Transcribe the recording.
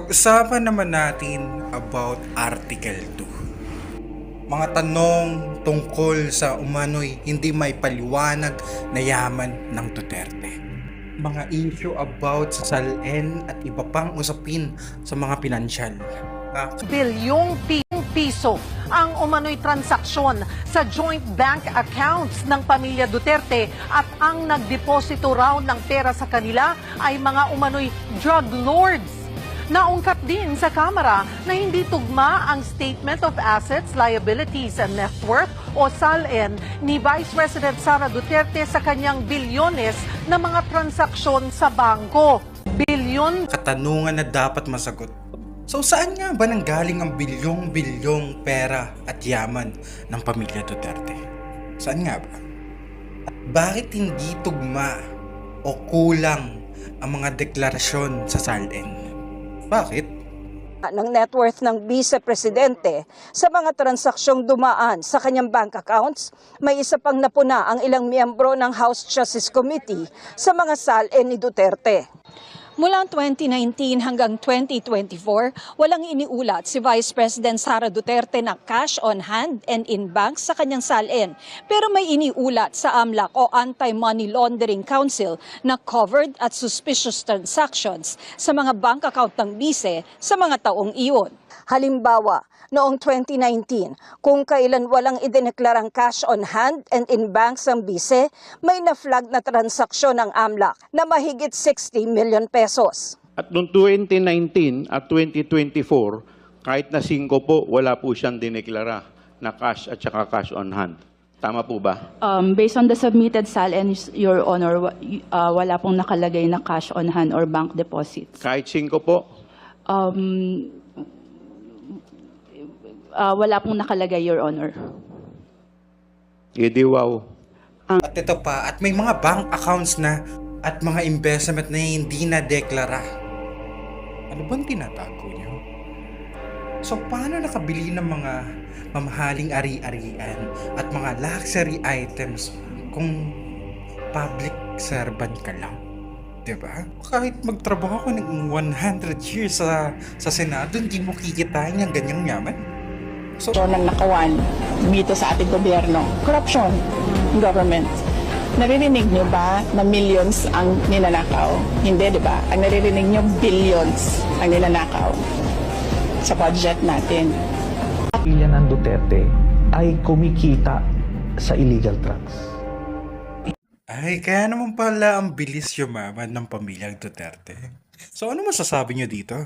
Pag-usapan naman natin about Article 2. Mga tanong tungkol sa umano'y hindi may paliwanag na yaman ng Duterte. Mga issue about sa SALN at iba pang usapin sa mga pinansyal. Bilyong piso ang umano'y transaksyon sa joint bank accounts ng pamilya Duterte at ang nagdeposito raw ng pera sa kanila ay mga umano'y drug lords. Naungkat din sa Kamara na hindi tugma ang Statement of Assets, Liabilities and Net Worth o SALN ni Vice President Sara Duterte sa kanyang bilyones na mga transaksyon sa bangko. Katanungan na dapat masagot. So saan nga ba nanggaling ang bilyong-bilyong pera at yaman ng pamilya Duterte? Saan nga ba? At bakit hindi tugma o kulang ang mga deklarasyon sa SALN? Bakit? Ng net worth ng Vice Presidente sa mga transaksyong dumaan sa kanyang bank accounts, may isa pang napuna ang ilang miyembro ng House Justice Committee sa mga SALN ni Duterte. Mula 2019 hanggang 2024, walang iniulat si Vice President Sara Duterte na cash on hand and in bank sa kanyang SALN. Pero may iniulat sa AMLAC o Anti-Money Laundering Council na covered at suspicious transactions sa mga bank account ng bise sa mga taong iyon. Halimbawa, noong 2019, kung kailan walang idineklarang cash on hand and in banks ang bise, may na-flag na transaksyon ng AMLAC na mahigit 60 million pesos. At noong 2019 at 2024, kahit na 5 po, wala po siyang dineklara na cash at saka cash on hand. Tama po ba? Based on the submitted SALN, Your Honor, wala pong nakalagay na cash on hand or bank deposits. Kahit 5 po? Wala pong nakalagay, Your Honor. Hindi wow. At ito pa, at may mga bank accounts na at mga investment na hindi na deklara. Ano bang tinatago niyo? So paano nakabili ng mga mamahaling ari-arian at mga luxury items kung public servant ka lang? Diba? Kahit magtrabaho ko ng 100 years sa Senado, hindi mo kikitain yung ganyang yaman. So, ng nakawan dito sa ating gobyerno, corruption in government. Naririnig niyo ba na millions ang ninanakaw? Hindi, di ba? Ang naririnig niyo, billions ang ninanakaw sa budget natin. Pamilya ng Duterte ay kumikita sa illegal drugs. Ay, kaya naman pala ang bilis yumaman ng pamilyang Duterte. So ano masasabi niyo dito?